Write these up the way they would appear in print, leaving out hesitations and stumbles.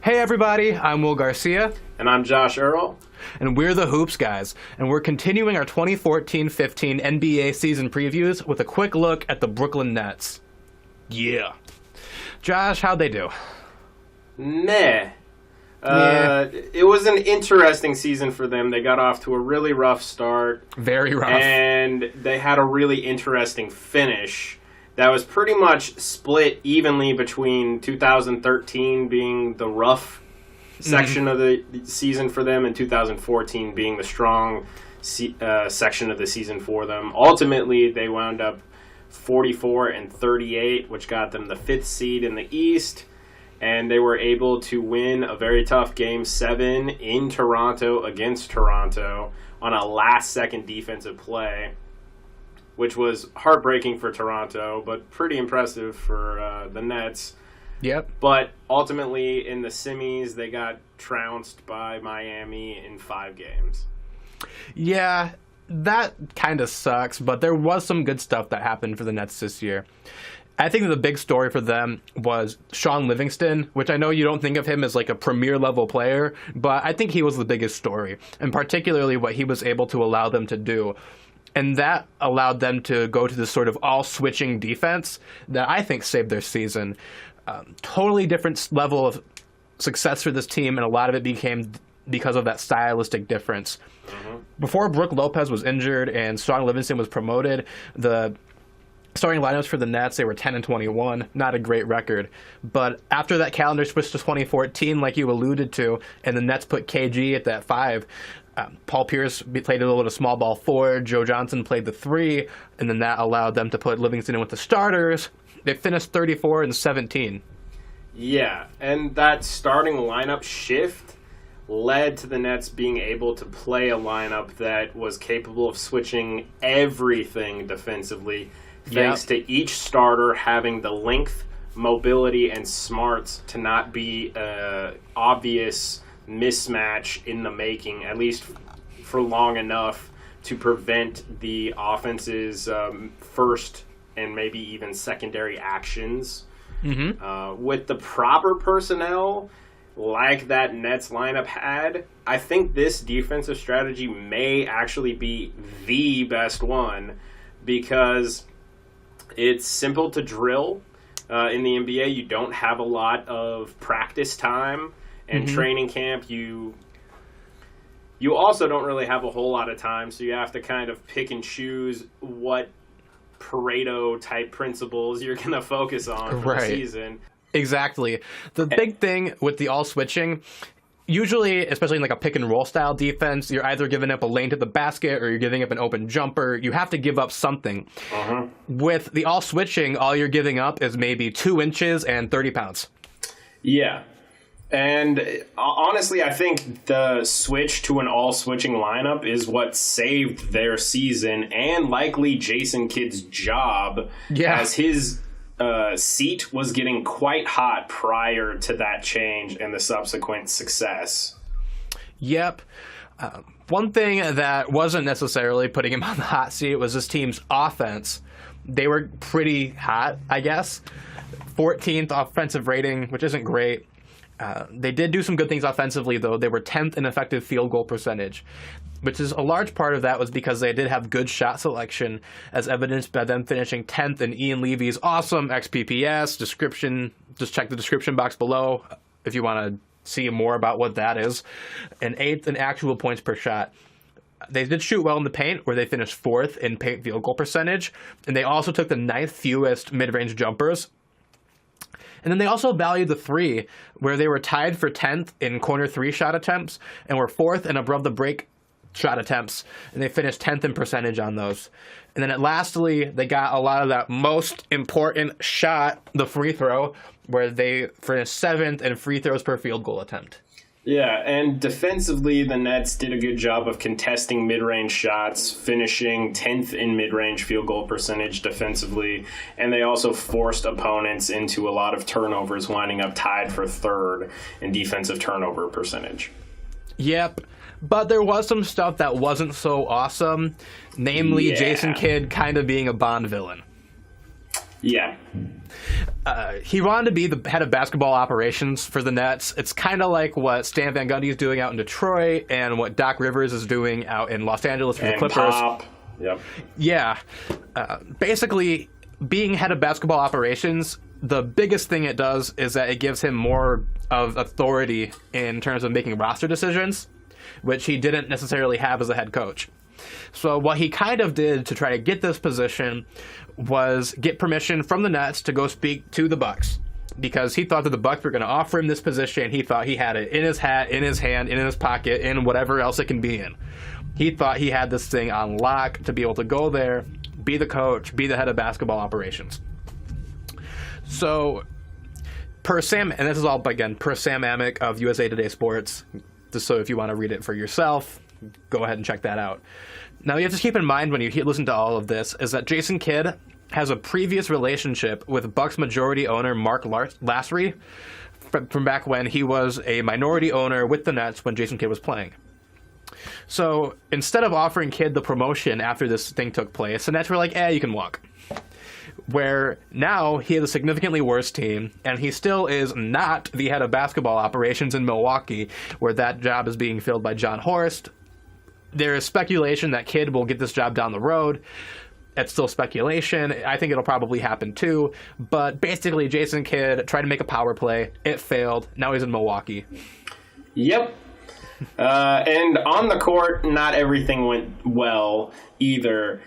Hey everybody, I'm Will Garcia. And I'm Josh Earl. And we're the Hoops Guys. And we're continuing our 2014-15 NBA season previews with a quick look at the Brooklyn Nets. Yeah. Josh, how'd they do? Meh. It was an interesting season for them. They got off to a really rough start. Very rough. And they had a really interesting finish that was pretty much split evenly between 2013 being the rough section of the season for them and 2014 being the strong section of the season for them. Ultimately, they wound up 44-38, which got them the 5th seed in the East, and they were able to win a very tough Game 7 in Toronto against Toronto on a last-second defensive play, which was heartbreaking for Toronto, but pretty impressive for the Nets. Yep. But ultimately, in the semis, they got trounced by Miami in 5 games. Yeah, that kind of sucks, but there was some good stuff that happened for the Nets this year. I think the big story for them was Shaun Livingston, which I know you don't think of him as like a premier level player, but I think he was the biggest story, and particularly what he was able to allow them to do. And that allowed them to go to this sort of all-switching defense that I think saved their season. Totally different level of success for this team, and a lot of it became because of that stylistic difference. Mm-hmm. Before Brook Lopez was injured and Shaun Livingston was promoted, the starting lineups for the Nets, they were 10-21, not a great record. But after that calendar switched to 2014, like you alluded to, and the Nets put KG at that 5, Paul Pierce played a little bit of small ball 4, Joe Johnson played the 3, and then that allowed them to put Livingston in with the starters. They finished 34-17. Yeah, and that starting lineup shift led to the Nets being able to play a lineup that was capable of switching everything defensively, thanks to each starter having the length, mobility, and smarts to not be an obvious mismatch in the making, at least for long enough to prevent the offense's first and maybe even secondary actions. Mm-hmm. With the proper personnel like that Nets lineup had, I think this defensive strategy may actually be the best one because it's simple to drill. In the NBA, you don't have a lot of practice time, and training camp, you also don't really have a whole lot of time, so you have to kind of pick and choose what Pareto-type principles you're going to focus on for the season. Exactly. The big thing with the all-switching, usually, especially in like a pick-and-roll style defense, you're either giving up a lane to the basket or you're giving up an open jumper. You have to give up something. With the all-switching, all you're giving up is maybe 2 inches and 30 pounds. Yeah. And honestly, I think the switch to an all-switching lineup is what saved their season and likely Jason Kidd's job, as his seat was getting quite hot prior to that change and the subsequent success. Yep. One thing that wasn't necessarily putting him on the hot seat was this team's offense. They were pretty hot, I guess. 14th offensive rating, which isn't great. They did do some good things offensively, though. They were 10th in effective field goal percentage, which is a large part of that was because they did have good shot selection, as evidenced by them finishing 10th in Ian Levy's awesome XPPS description. Just check the description box below if you want to see more about what that is. And 8th in actual points per shot. They did shoot well in the paint, where they finished 4th in paint field goal percentage, and they also took the 9th fewest mid-range jumpers. And then they also valued the 3, where they were tied for 10th in corner 3 shot attempts and were 4th in above the break shot attempts, and they finished 10th in percentage on those. And then lastly, they got a lot of that most important shot, the free throw, where they finished 7th in free throws per field goal attempt. Yeah, and defensively, the Nets did a good job of contesting mid-range shots, finishing 10th in mid-range field goal percentage defensively, and they also forced opponents into a lot of turnovers, winding up tied for 3rd in defensive turnover percentage. Yep, but there was some stuff that wasn't so awesome, namely Jason Kidd kind of being a Bond villain. Yeah. He wanted to be the head of basketball operations for the Nets. It's kind of like what Stan Van Gundy is doing out in Detroit and what Doc Rivers is doing out in Los Angeles for the Clippers. Pop. Yep. Yeah. Basically, being head of basketball operations, the biggest thing it does is that it gives him more of authority in terms of making roster decisions, which he didn't necessarily have as a head coach. So what he kind of did to try to get this position was get permission from the Nets to go speak to the Bucks, because he thought that the Bucks were going to offer him this position. He thought he had it in his hat, in his hand, in his pocket, in whatever else it can be in. He thought he had this thing on lock to be able to go there, be the coach, be the head of basketball operations. So per Sam, and this is all, again, per Sam Amick of USA Today Sports, just so if you want to read it for yourself, go ahead and check that out. Now, you have to keep in mind when you listen to all of this is that Jason Kidd has a previous relationship with Bucks majority owner Mark Lasry from back when he was a minority owner with the Nets when Jason Kidd was playing. So instead of offering Kidd the promotion after this thing took place, the Nets were like, you can walk. Where now he has a significantly worse team, and he still is not the head of basketball operations in Milwaukee, where that job is being filled by John Horst. There is speculation that Kidd will get this job down the road. It's still speculation. I think it'll probably happen too. But basically, Jason Kidd tried to make a power play. It failed. Now he's in Milwaukee. Yep. And on the court, not everything went well either.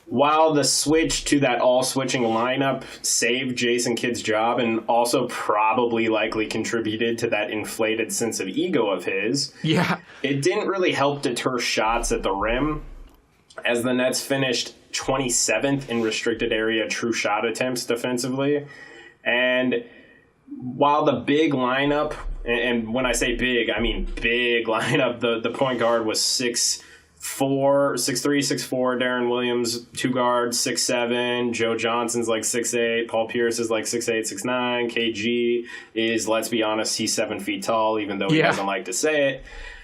While the switch to that all-switching lineup saved Jason Kidd's job and also probably likely contributed to that inflated sense of ego of his, it didn't really help deter shots at the rim, as the Nets finished 27th in restricted area true shot attempts defensively. And while the big lineup, and when I say big, I mean big lineup, the point guard was 6'3", 6'4", Deron Williams, 2 guards, 6'7", Joe Johnson's like 6'8", Paul Pierce is like 6'8", 6'9", KG is, let's be honest, he's 7 feet tall, even though he doesn't like to say it.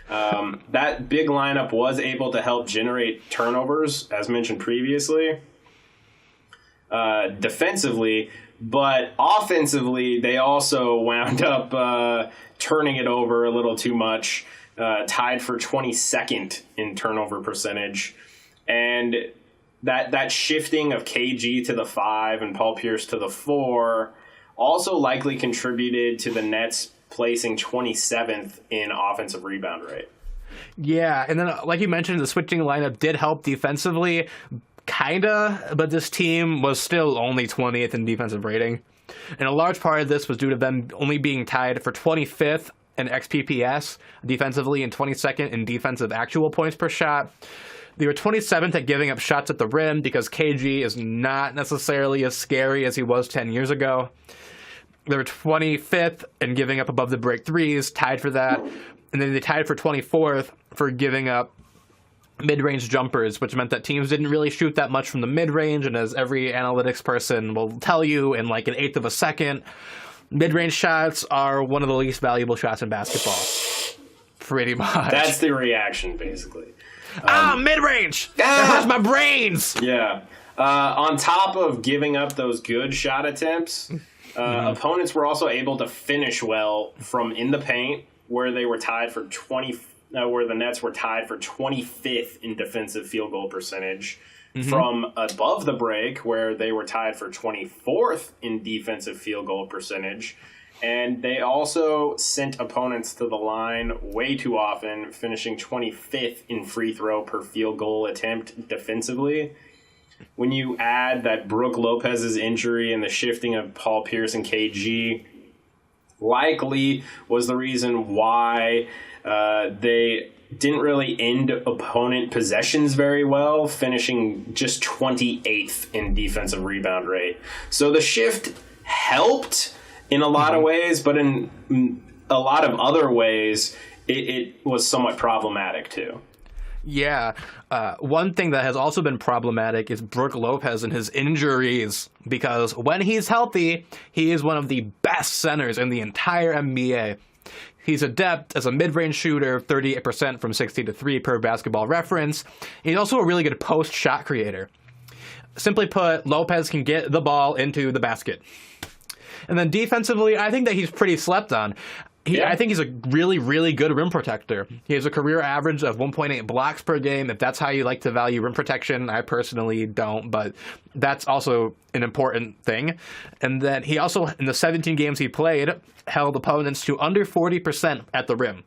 That big lineup was able to help generate turnovers, as mentioned previously, defensively, but offensively, they also wound up turning it over a little too much. Tied for 22nd in turnover percentage. And that shifting of KG to the 5 and Paul Pierce to the 4 also likely contributed to the Nets placing 27th in offensive rebound rate. Yeah, and then like you mentioned, the switching lineup did help defensively, kinda, but this team was still only 20th in defensive rating. And a large part of this was due to them only being tied for 25th in XPPS defensively and 22nd in defensive actual points per shot. They were 27th at giving up shots at the rim because KG is not necessarily as scary as he was 10 years ago. They were 25th in giving up above the break threes, tied for that. And then they tied for 24th for giving up mid-range jumpers, which meant that teams didn't really shoot that much from the mid-range. And as every analytics person will tell you in like an eighth of a second, mid-range shots are one of the least valuable shots in basketball. Pretty much. That's the reaction, basically. Mid-range! That hurts my brains! Yeah. On top of giving up those good shot attempts, opponents were also able to finish well from in the paint, where they were tied for where the Nets were tied for 25th in defensive field goal percentage. From above the break, where they were tied for 24th in defensive field goal percentage. And they also sent opponents to the line way too often, finishing 25th in free throw per field goal attempt defensively. When you add that Brook Lopez's injury and the shifting of Paul Pierce and KG, likely was the reason why they didn't really end opponent possessions very well, finishing just 28th in defensive rebound rate. So the shift helped in a lot of ways, but in a lot of other ways, it was somewhat problematic too. Yeah. One thing that has also been problematic is Brook Lopez and his injuries, because when he's healthy, he is one of the best centers in the entire NBA. He's adept as a mid-range shooter, 38% from 60 to 3 per Basketball Reference. He's also a really good post-shot creator. Simply put, Lopez can get the ball into the basket. And then defensively, I think that he's pretty slept on. I think he's a really, really good rim protector. He has a career average of 1.8 blocks per game. If that's how you like to value rim protection, I personally don't, but that's also an important thing. And then he also, in the 17 games he played, held opponents to under 40% at the rim.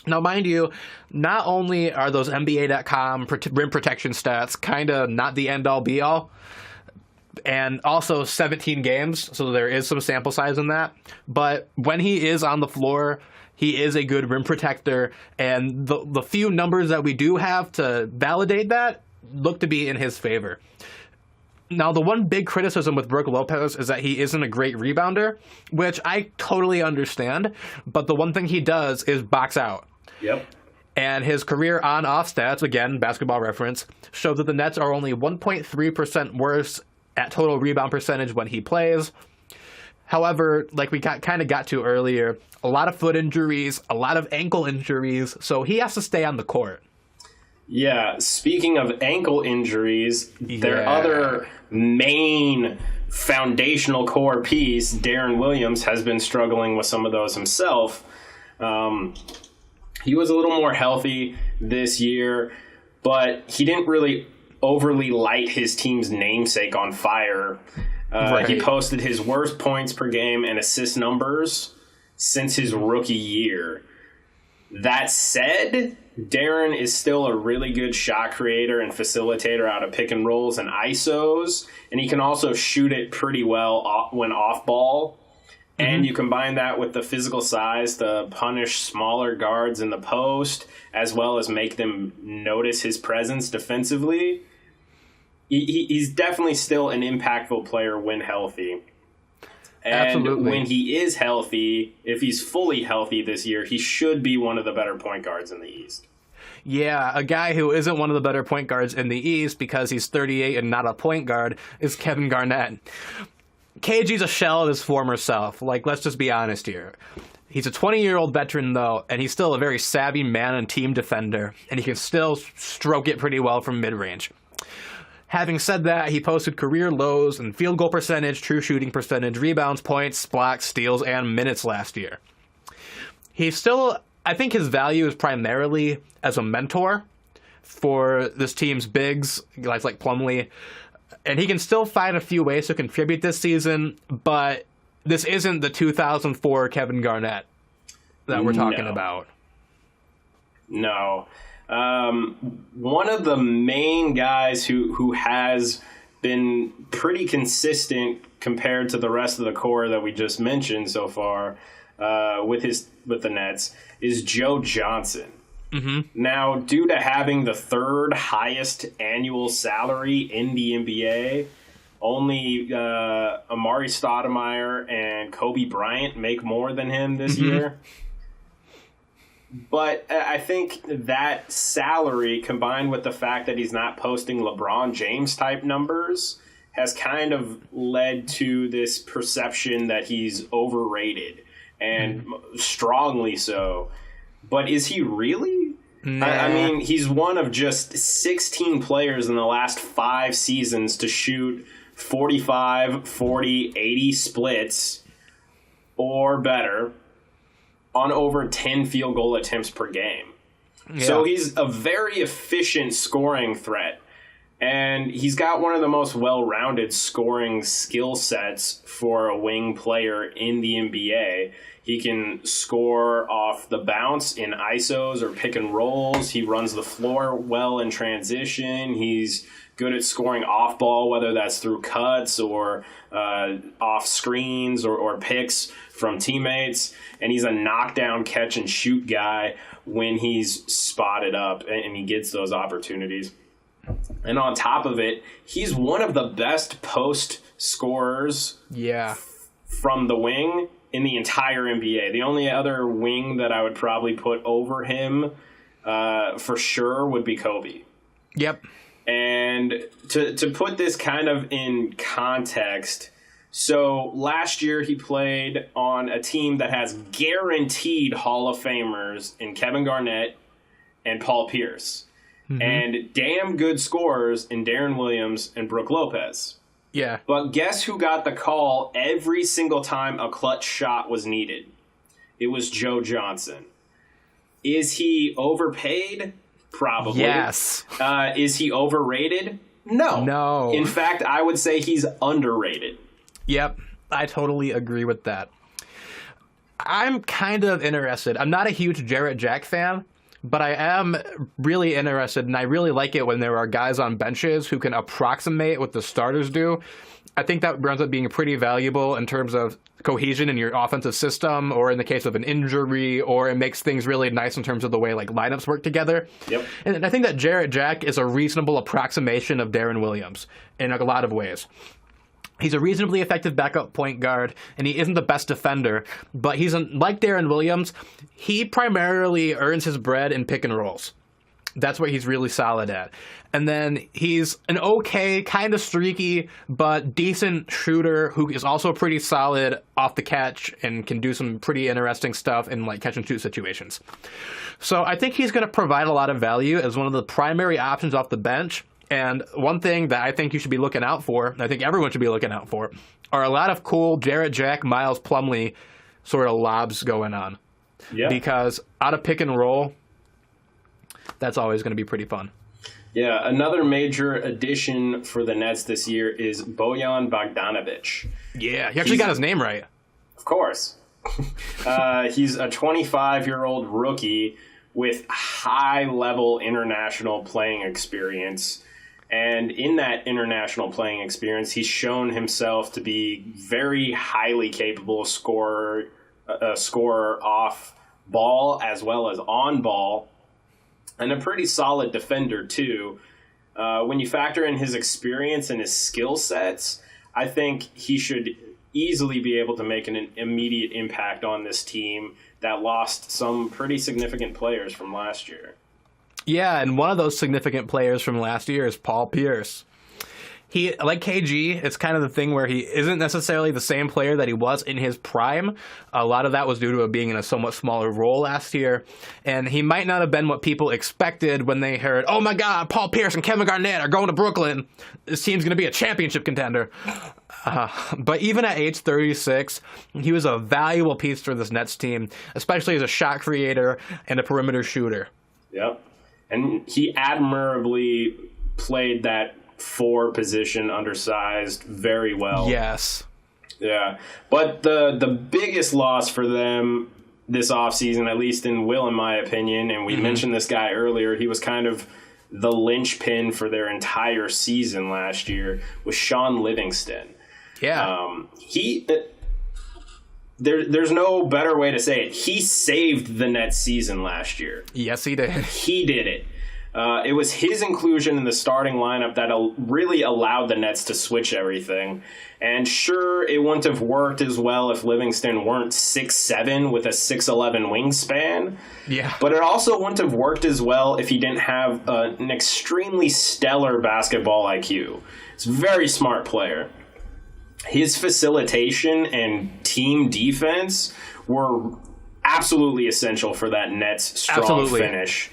Now, mind you, not only are those NBA.com rim protection stats kind of not the end-all, be-all, and also 17 games, so there is some sample size in that. But when he is on the floor, he is a good rim protector, and the few numbers that we do have to validate that look to be in his favor. Now, the one big criticism with Brook Lopez is that he isn't a great rebounder, which I totally understand, but the one thing he does is box out. Yep. And his career on-off stats, again, basketball reference, show that the Nets are only 1.3% worse at total rebound percentage when he plays. However, like we kind of got to earlier, a lot of foot injuries, a lot of ankle injuries, so he has to stay on the court. Yeah, speaking of ankle injuries, their other main foundational core piece, Deron Williams, has been struggling with some of those himself. He was a little more healthy this year, but he didn't really overly light his team's namesake on fire. He posted his worst points per game and assist numbers since his rookie year. That said, Deron is still a really good shot creator and facilitator out of pick and rolls and ISOs, and he can also shoot it pretty well when off ball. And you combine that with the physical size to punish smaller guards in the post, as well as make them notice his presence defensively. He's definitely still an impactful player when healthy. And Absolutely. When he is healthy, if he's fully healthy this year, he should be one of the better point guards in the East. Yeah, a guy who isn't one of the better point guards in the East because he's 38 and not a point guard is Kevin Garnett. KG's a shell of his former self. Like, let's just be honest here. He's a 20-year-old veteran, though, and he's still a very savvy man and team defender, and he can still stroke it pretty well from mid-range. Having said that, he posted career lows in field goal percentage, true shooting percentage, rebounds, points, blocks, steals, and minutes last year. He's still, I think his value is primarily as a mentor for this team's bigs, guys like Plumlee, and he can still find a few ways to contribute this season, but this isn't the 2004 Kevin Garnett that we're talking about. No. One of the main guys who has been pretty consistent compared to the rest of the core that we just mentioned so far with the Nets is Joe Johnson. Now, due to having the third highest annual salary in the NBA, only Amari Stoudemire and Kobe Bryant make more than him this year. But I think that salary, combined with the fact that he's not posting LeBron James-type numbers, has kind of led to this perception that he's overrated, and strongly so. But is he really? Nah. I mean, he's one of just 16 players in the last 5 seasons to shoot 45, 40, 80 splits or better on over 10 field goal attempts per game. Yeah. So he's a very efficient scoring threat. And he's got one of the most well-rounded scoring skill sets for a wing player in the NBA. He can score off the bounce in ISOs or pick and rolls. He runs the floor well in transition. He's good at scoring off ball, whether that's through cuts or off screens or picks from teammates. And he's a knockdown catch and shoot guy when he's spotted up and he gets those opportunities. And on top of it, he's one of the best post scorers from the wing in the entire NBA. The only other wing that I would probably put over him for sure would be Kobe. Yep. And to put this kind of in context, so last year he played on a team that has guaranteed Hall of Famers in Kevin Garnett and Paul Pierce. and damn good scorers in Deron Williams and Brook Lopez. Yeah. But guess who got the call every single time a clutch shot was needed? It was Joe Johnson. Is he overpaid? Probably. Yes. Is he overrated? No. No. In fact, I would say he's underrated. Yep. I totally agree with that. I'm kind of interested. I'm not a huge Jarrett Jack fan, but I am really interested, and I really like it when there are guys on benches who can approximate what the starters do. I think that ends up being pretty valuable in terms of cohesion in your offensive system, or in the case of an injury, or it makes things really nice in terms of the way like lineups work together. Yep. And I think that Jarrett Jack is a reasonable approximation of Deron Williams in a lot of ways. He's a reasonably effective backup point guard, and he isn't the best defender, but like Deron Williams, he primarily earns his bread in pick and rolls. That's what he's really solid at. And then he's an okay, kind of streaky, but decent shooter who is also pretty solid off the catch and can do some pretty interesting stuff in like catch and shoot situations. So I think he's going to provide a lot of value as one of the primary options off the bench. And one thing that I think you should be looking out for, I think everyone should be looking out for, are a lot of cool Jarrett Jack, Miles Plumlee sort of lobs going on. Yeah. Because out of pick and roll, that's always going to be pretty fun. Yeah, another major addition for the Nets this year is Bojan Bogdanovic. Yeah, he actually got his name right. Of course. He's a 25-year-old rookie with high-level international playing experience. And in that international playing experience, he's shown himself to be very highly capable scorer off ball as well as on ball, and a pretty solid defender too. When you factor in his experience and his skill sets, I think he should easily be able to make an immediate impact on this team that lost some pretty significant players from last year. Yeah, and one of those significant players from last year is Paul Pierce. He, like KG, it's kind of the thing where he isn't necessarily the same player that he was in his prime. A lot of that was due to him being in a somewhat smaller role last year. And he might not have been what people expected when they heard, oh my God, Paul Pierce and Kevin Garnett are going to Brooklyn. This team's going to be a championship contender. But even at age 36, he was a valuable piece for this Nets team, especially as a shot creator and a perimeter shooter. Yep. And he admirably played that 4 position undersized very well. Yes. Yeah. But the biggest loss for them this offseason, at least in my opinion, and we mentioned this guy earlier, he was kind of the linchpin for their entire season last year, was Shaun Livingston. Yeah. There's no better way to say it. He saved the Nets season last year. Yes, he did. He did it. It was his inclusion in the starting lineup that really allowed the Nets to switch everything. And sure, it wouldn't have worked as well if Livingston weren't 6'7" with a 6'11" wingspan. Yeah. But it also wouldn't have worked as well if he didn't have an extremely stellar basketball IQ. He's a very smart player. His facilitation and team defense were absolutely essential for that Nets strong finish.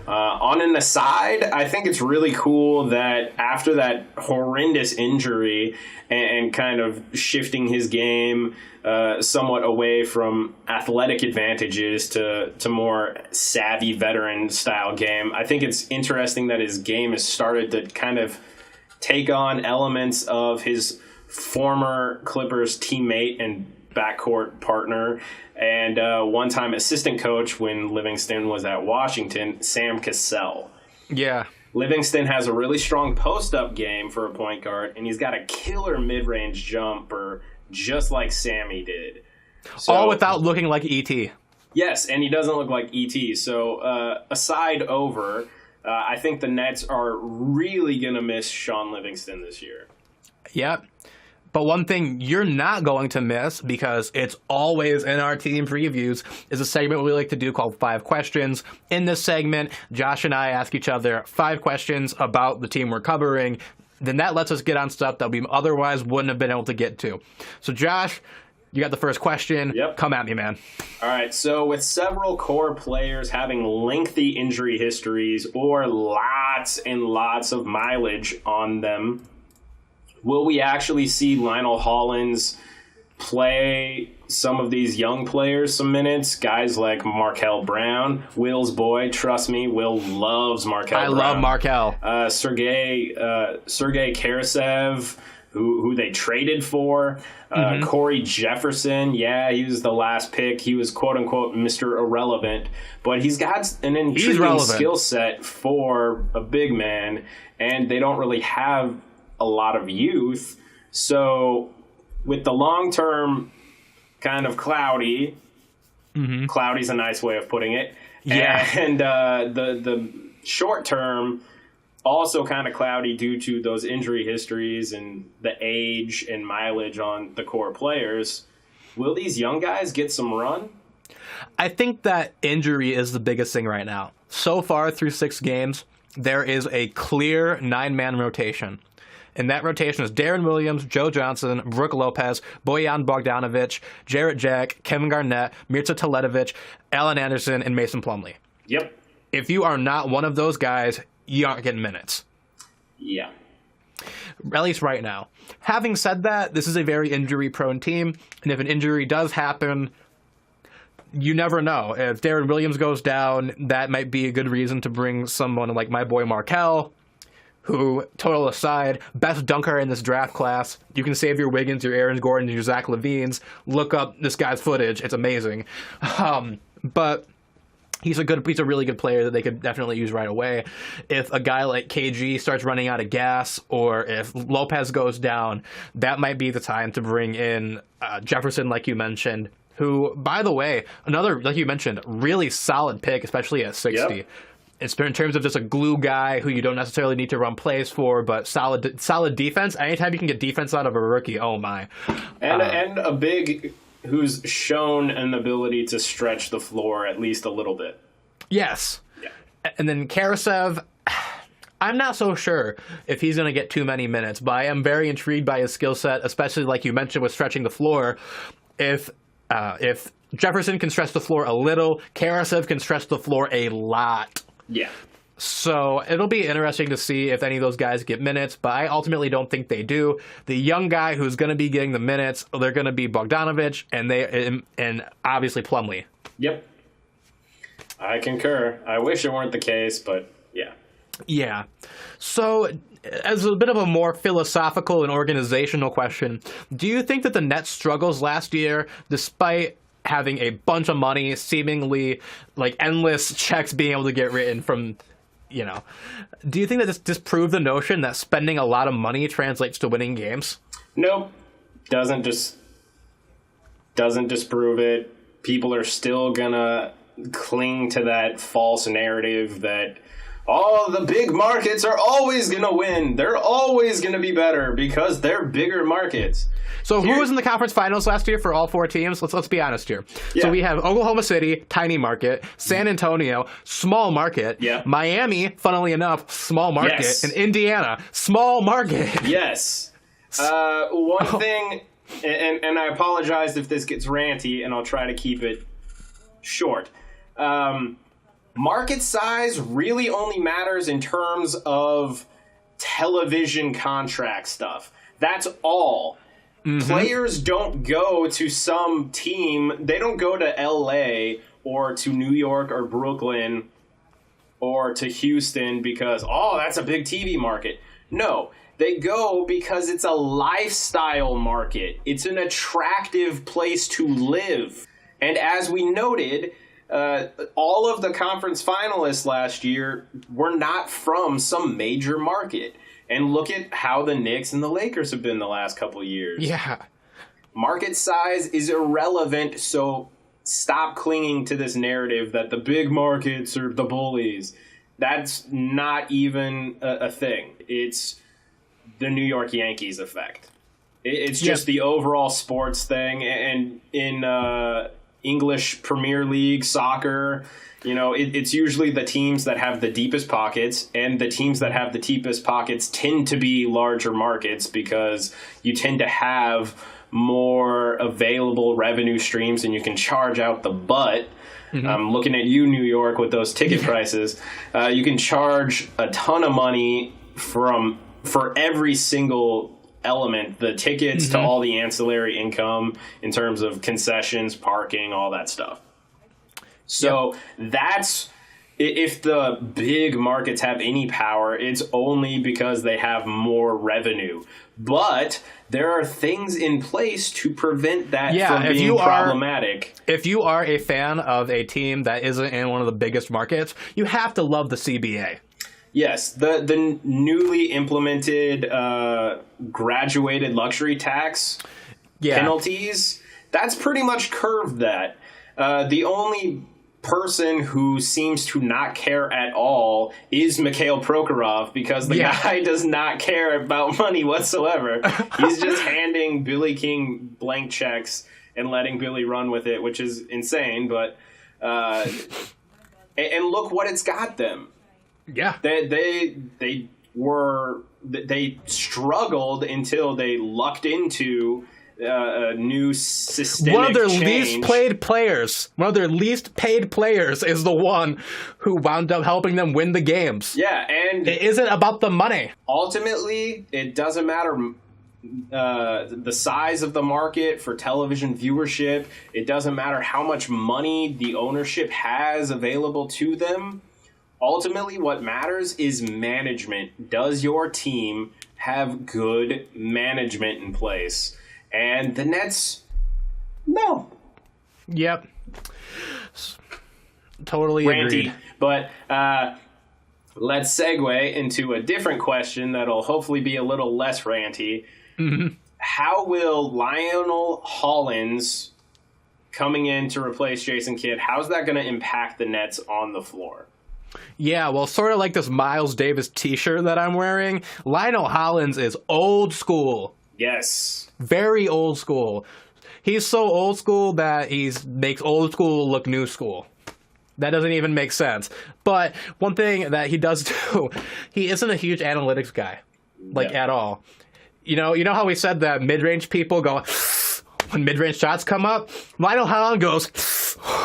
On an aside, I think it's really cool that after that horrendous injury and kind of shifting his game somewhat away from athletic advantages to more savvy veteran style game, I think it's interesting that his game has started to kind of take on elements of his former Clippers teammate and backcourt partner and one-time assistant coach when Livingston was at Washington, Sam Cassell. Yeah. Livingston has a really strong post-up game for a point guard, and he's got a killer mid-range jumper just like Sammy did. So, all without looking like E.T. Yes, and he doesn't look like E.T. So aside over, I think the Nets are really going to miss Shaun Livingston this year. Yep. But one thing you're not going to miss, because it's always in our team previews, is a segment we like to do called 5 Questions. In this segment, Josh and I ask each other 5 questions about the team we're covering. Then that lets us get on stuff that we otherwise wouldn't have been able to get to. So Josh, you got the first question. Yep. Come at me, man. All right, so with several core players having lengthy injury histories or lots and lots of mileage on them. Will we actually see Lionel Hollins play some of these young players some minutes? Guys like Markel Brown, Will's boy. Trust me, Will loves Markel Brown. I love Markel. Sergei Karasev, who they traded for. Corey Jefferson, he was the last pick. He was quote-unquote Mr. Irrelevant. But he's got an intriguing skill set for a big man, and they don't really have a lot of youth. So with the long-term kind of cloudy, cloudy's a nice way of putting it, and the short-term also kind of cloudy due to those injury histories and the age and mileage on the core players. Will these young guys get some run? I think that injury is the biggest thing right now. So far through 6 games, there is a clear 9-man rotation. And that rotation is Deron Williams, Joe Johnson, Brook Lopez, Bojan Bogdanovic, Jarrett Jack, Kevin Garnett, Mirza Teletovic, Allen Anderson, and Mason Plumlee. Yep. If you are not one of those guys, you aren't getting minutes. Yeah. At least right now. Having said that, this is a very injury-prone team, and if an injury does happen, you never know. If Deron Williams goes down, that might be a good reason to bring someone like my boy Markel, who, total aside, best dunker in this draft class. You can save your Wiggins, your Aaron Gordon, your Zach LaVines. Look up this guy's footage. It's amazing. But he's a really good player that they could definitely use right away. If a guy like KG starts running out of gas, or if Lopez goes down, that might be the time to bring in Jefferson, like you mentioned, who, by the way, another, like you mentioned, really solid pick, especially at 60. Yep. It's in terms of just a glue guy who you don't necessarily need to run plays for, but solid defense. Anytime you can get defense out of a rookie, oh my. And a big who's shown an ability to stretch the floor at least a little bit. Yes. Yeah. And then Karasev, I'm not so sure if he's going to get too many minutes, but I am very intrigued by his skill set, especially like you mentioned with stretching the floor. If Jefferson can stretch the floor a little, Karasev can stretch the floor a lot. Yeah. So it'll be interesting to see if any of those guys get minutes, but I ultimately don't think they do. The young guy who's going to be getting the minutes, they're going to be Bogdanovic and obviously Plumlee. Yep. I concur. I wish it weren't the case, but yeah. Yeah. So as a bit of a more philosophical and organizational question, do you think that the Nets' struggles last year, despite having a bunch of money, seemingly like endless checks being able to get written from, do you think that this disproved the notion that spending a lot of money translates to winning games? Nope. Doesn't disprove it. People are still gonna cling to that false narrative that the big markets are always gonna win. They're always gonna be better because they're bigger markets. So who was in the conference finals last year for all 4 teams? Let's be honest here. Yeah. So we have Oklahoma City, tiny market, San Antonio, small market, Miami, funnily enough, small market, and Indiana, small market. Yes. One thing, and I apologize if this gets ranty, and I'll try to keep it short. Market size really only matters in terms of television contract stuff. That's all. Mm-hmm. Players don't go to some team. They don't go to LA or to New York or Brooklyn or to Houston because, that's a big TV market. No, they go because it's a lifestyle market. It's an attractive place to live. And as we noted, all of the conference finalists last year were not from some major market. And look at how the Knicks and the Lakers have been the last couple of years. Yeah. Market size is irrelevant, so stop clinging to this narrative that the big markets are the bullies. That's not even a thing. It's the New York Yankees effect. It's just the overall sports thing. And in English Premier League soccer, it's usually the teams that have the deepest pockets, and the teams that have the deepest pockets tend to be larger markets because you tend to have more available revenue streams and you can charge out the butt. I'm looking at you, New York, with those ticket prices. You can charge a ton of money for every single element, the tickets to all the ancillary income in terms of concessions, parking, all that stuff. So that's, if the big markets have any power, it's only because they have more revenue. But there are things in place to prevent that from being problematic. If you are a fan of a team that isn't in one of the biggest markets, you have to love the CBA. Yes, the newly implemented graduated luxury tax penalties, that's pretty much curved that. The only person who seems to not care at all is Mikhail Prokhorov, because the guy does not care about money whatsoever. He's just handing Billy King blank checks and letting Billy run with it, which is insane. But and look what it's got them. Yeah, they struggled until they lucked into a new systemic one of their change. One of their least paid players is the one who wound up helping them win the games. Yeah, and it isn't about the money. Ultimately, it doesn't matter the size of the market for television viewership. It doesn't matter how much money the ownership has available to them. Ultimately, what matters is management. Does your team have good management in place? And the Nets, no. Yep. Totally agreed. But let's segue into a different question that'll hopefully be a little less ranty. How will Lionel Hollins coming in to replace Jason Kidd, how's that going to impact the Nets on the floor? Yeah, well, sort of like this Miles Davis t-shirt that I'm wearing, Lionel Hollins is old school. Yes. Very old school. He's so old school that he makes old school look new school. That doesn't even make sense. But one thing that he does do, he isn't a huge analytics guy, at all. You know how we said that mid-range people go when mid-range shots come up? Lionel Hollins goes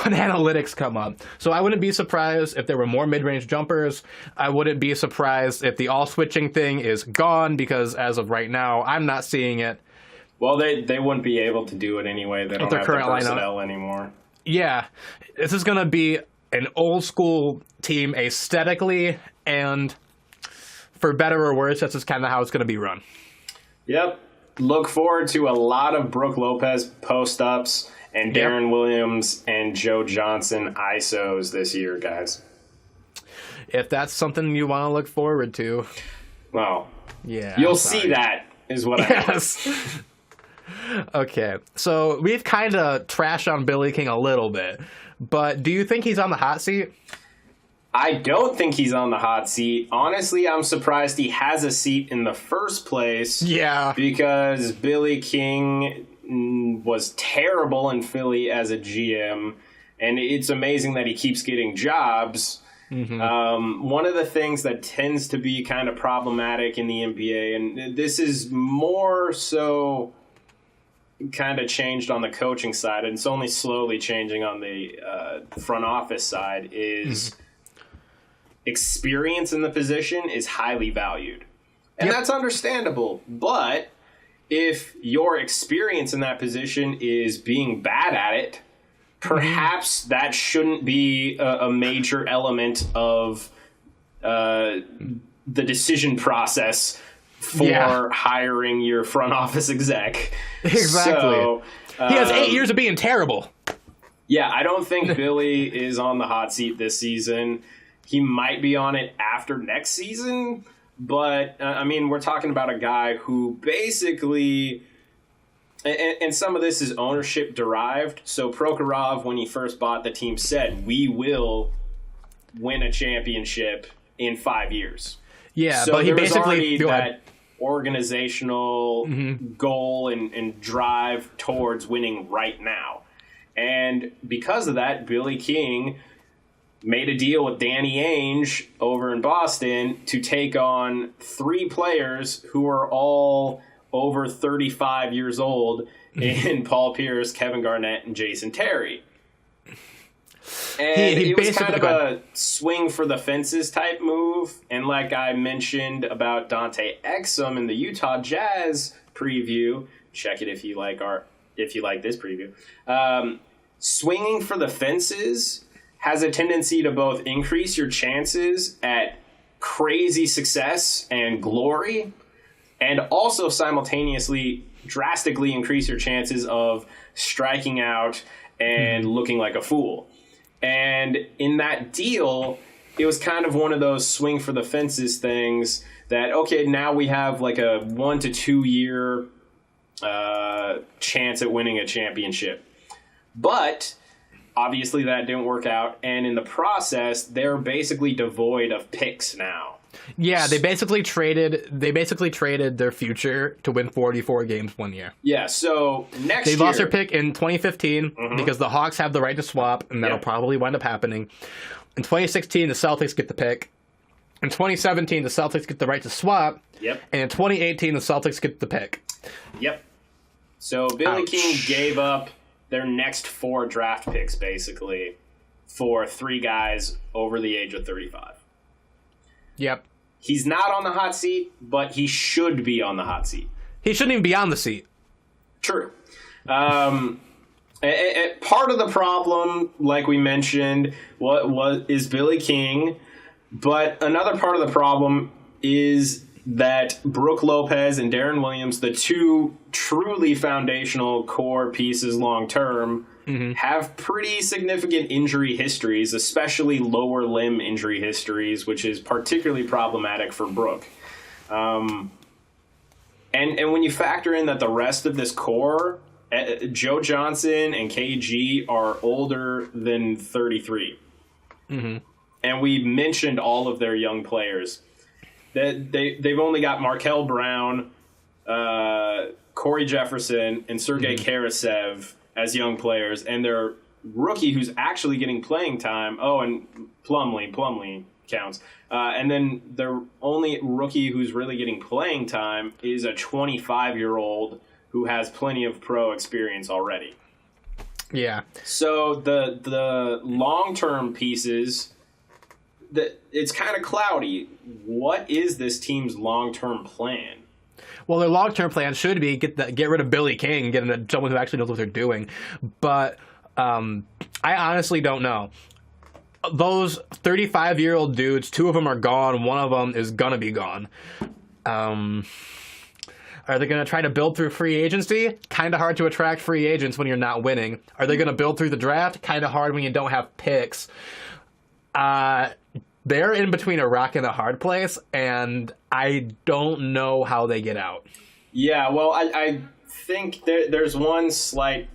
when analytics come up. So I wouldn't be surprised if there were more mid-range jumpers. I wouldn't be surprised if the all-switching thing is gone, because as of right now, I'm not seeing it. Well, they wouldn't be able to do it anyway. They don't have the personnel anymore. Yeah. This is going to be an old-school team aesthetically, and for better or worse, that's just kind of how it's going to be run. Yep. Look forward to a lot of Brook Lopez post-ups and Deron Williams and Joe Johnson ISOs this year, guys. If that's something you want to look forward to. Well, you'll see that, is what I mean. Okay, so we've kind of trashed on Billy King a little bit, but do you think he's on the hot seat? I don't think he's on the hot seat. Honestly, I'm surprised he has a seat in the first place. Yeah. Because Billy King was terrible in Philly as a GM, and it's amazing that he keeps getting jobs. One of the things that tends to be kind of problematic in the NBA, and this is more so kind of changed on the coaching side, and it's only slowly changing on the front office side, is experience in the position is highly valued. And that's understandable. But if your experience in that position is being bad at it, perhaps that shouldn't be a major element of the decision process for hiring your front office exec. Exactly. So, he has 8 years of being terrible. Yeah, I don't think Billy is on the hot seat this season. He might be on it after next season, but, we're talking about a guy who basically, and some of this is ownership derived, so Prokhorov, when he first bought the team, said, we will win a championship in 5 years. Yeah, so but he basically... that organizational goal and drive towards winning right now. And because of that, Billy King made a deal with Danny Ainge over in Boston to take on 3 players who are all over 35 years old in Paul Pierce, Kevin Garnett, and Jason Terry. And it was kind of a swing for the fences type move. And like I mentioned about Dante Exum in the Utah Jazz preview, check it if you like this preview. Swinging for the fences has a tendency to both increase your chances at crazy success and glory, and also simultaneously drastically increase your chances of striking out and looking like a fool. And in that deal, it was kind of one of those swing for the fences things that, okay, now we have like a 1 to 2 year chance at winning a championship. But obviously that didn't work out. And in the process, they're basically devoid of picks now. Yeah, they basically traded their future to win 44 games 1 year. Yeah, so next year... They lost year, their pick in 2015 because the Hawks have the right to swap, and that'll probably wind up happening. In 2016, the Celtics get the pick. In 2017, the Celtics get the right to swap. Yep. And in 2018, the Celtics get the pick. Yep. So Billy King gave up their next 4 draft picks, basically, for 3 guys over the age of 35. Yep. He's not on the hot seat, but he should be on the hot seat. He shouldn't even be on the seat. True. Part of the problem, like we mentioned, is Billy King, but another part of the problem is that Brook Lopez and Deron Williams, the 2 truly foundational core pieces long term, have pretty significant injury histories, especially lower limb injury histories, which is particularly problematic for Brook. And when you factor in that the rest of this core, Joe Johnson and KG are older than 33. And we mentioned all of their young players. They've only got Markel Brown, Corey Jefferson, and Sergei Karasev as young players, and their rookie who's actually getting playing time. Oh, and Plumlee counts. And then their only rookie who's really getting playing time is a 25-year-old who has plenty of pro experience already. Yeah. So the long-term pieces, it's kind of cloudy. What is this team's long-term plan? Well, their long-term plan should be get rid of Billy King, get into someone who actually knows what they're doing. But I honestly don't know. Those 35-year-old dudes, 2 of them are gone. 1 of them is going to be gone. Are they going to try to build through free agency? Kind of hard to attract free agents when you're not winning. Are they going to build through the draft? Kind of hard when you don't have picks. They're in between a rock and a hard place, and I don't know how they get out. Yeah, well, I think there's one slight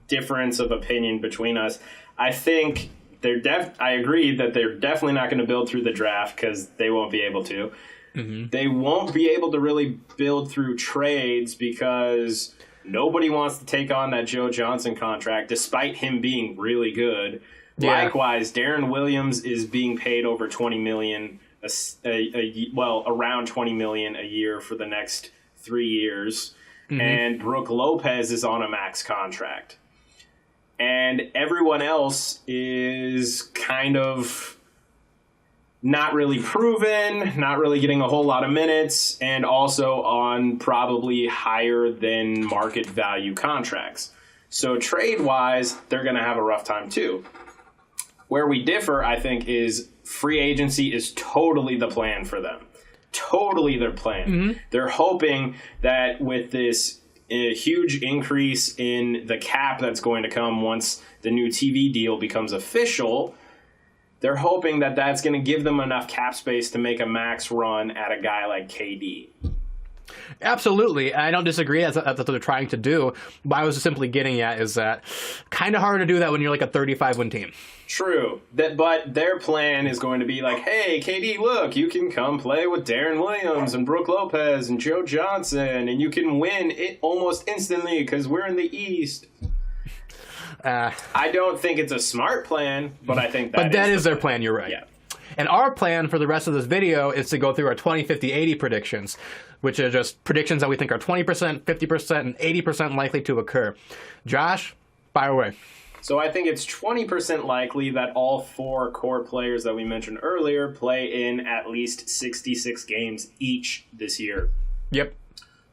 difference of opinion between us. I think I agree that they're definitely not going to build through the draft because they won't be able to. They won't be able to really build through trades because nobody wants to take on that Joe Johnson contract, despite him being really good. Yeah. Likewise, Deron Williams is being paid over $20 million, around $20 million a year for the next 3 years, and Brook Lopez is on a max contract, and everyone else is kind of not really proven, not really getting a whole lot of minutes, and also on probably higher than market value contracts. So trade-wise, they're going to have a rough time too. Where we differ, I think, is free agency is totally the plan for them. Totally their plan. They're hoping that with this huge increase in the cap that's going to come once the new TV deal becomes official, they're hoping that that's going to give them enough cap space to make a max run at a guy like KD. Absolutely. I don't disagree. That's what they're trying to do. What I was simply getting at is that kind of hard to do that when you're like a 35-win team. True. But their plan is going to be like, hey, KD, look, you can come play with Deron Williams and Brook Lopez and Joe Johnson, and you can win it almost instantly because we're in the East. I don't think it's a smart plan, but I think that is their plan. You're right. Yeah. And our plan for the rest of this video is to go through our 20, 50, 80 predictions, which are just predictions that we think are 20%, 50%, and 80% likely to occur. Josh, fire away. So I think it's 20% likely that all 4 core players that we mentioned earlier play in at least 66 games each this year. Yep.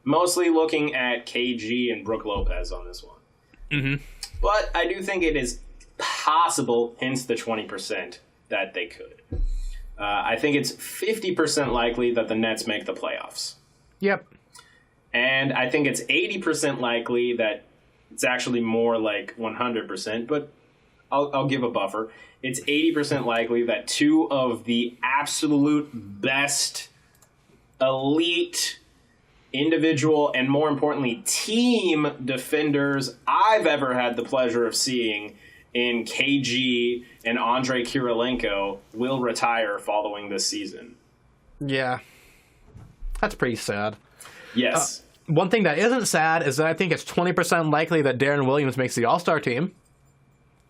Mostly looking at KG and Brook Lopez on this one. Mm-hmm. But I do think it is possible, hence the 20%, that they could. I think it's 50% likely that the Nets make the playoffs. Yep. And I think it's 80% likely that it's actually more like 100%, but I'll give a buffer. It's 80% likely that 2 of the absolute best elite individual and, more importantly, team defenders I've ever had the pleasure of seeing in KG and Andrei Kirilenko will retire following this season. Yeah. That's pretty sad. Yes. One thing that isn't sad is that I think it's 20% likely that Deron Williams makes the All-Star team.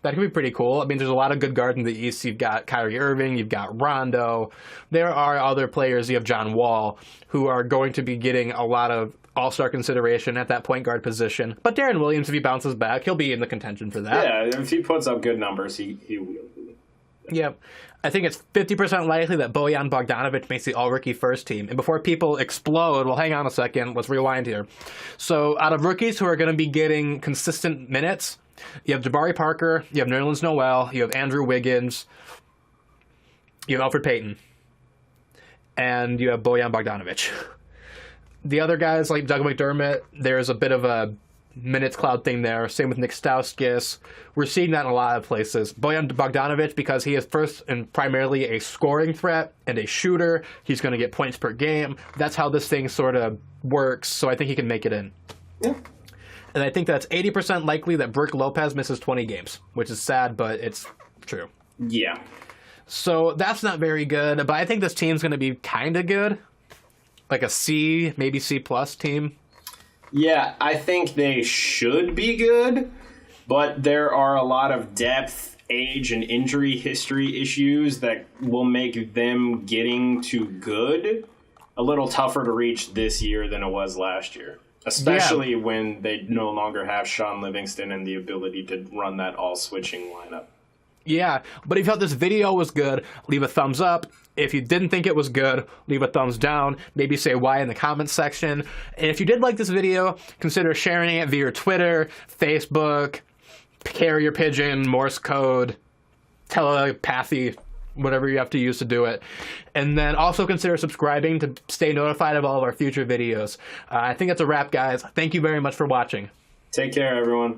That could be pretty cool. I mean, there's a lot of good guards in the East. You've got Kyrie Irving, you've got Rondo. There are other players. You have John Wall, who are going to be getting a lot of All-Star consideration at that point guard position. But Deron Williams, if he bounces back, he'll be in the contention for that. Yeah, if he puts up good numbers, he will. Yep. I think it's 50% likely that Bojan Bogdanovic makes the all-rookie first team. And before people explode, well, hang on a second. Let's rewind here. So out of rookies who are going to be getting consistent minutes, you have Jabari Parker, you have Nerlens Noel, you have Andrew Wiggins, you have Alfred Payton, and you have Bojan Bogdanovic. The other guys, like Doug McDermott, there's a bit of a minutes cloud thing there. Same with Nick Stauskas. We're seeing that in a lot of places. Bojan Bogdanovic, because he is first and primarily a scoring threat and a shooter, he's going to get points per game. That's how this thing sort of works, so I think he can make it in. Yeah. And I think that's 80% likely that Brook Lopez misses 20 games, which is sad, but it's true. Yeah. So that's not very good, but I think this team's going to be kind of good. Like a C, maybe C plus team. Yeah, I think they should be good, but there are a lot of depth, age, and injury history issues that will make them getting to good a little tougher to reach this year than it was last year, especially when they no longer have Sean Livingston and the ability to run that all-switching lineup. Yeah, but if you thought this video was good, leave a thumbs up. If you didn't think it was good, leave a thumbs down. Maybe say why in the comments section. And if you did like this video, consider sharing it via Twitter, Facebook, carrier pigeon, Morse code, telepathy, whatever you have to use to do it. And then also consider subscribing to stay notified of all of our future videos. I think that's a wrap, guys. Thank you very much for watching. Take care, everyone.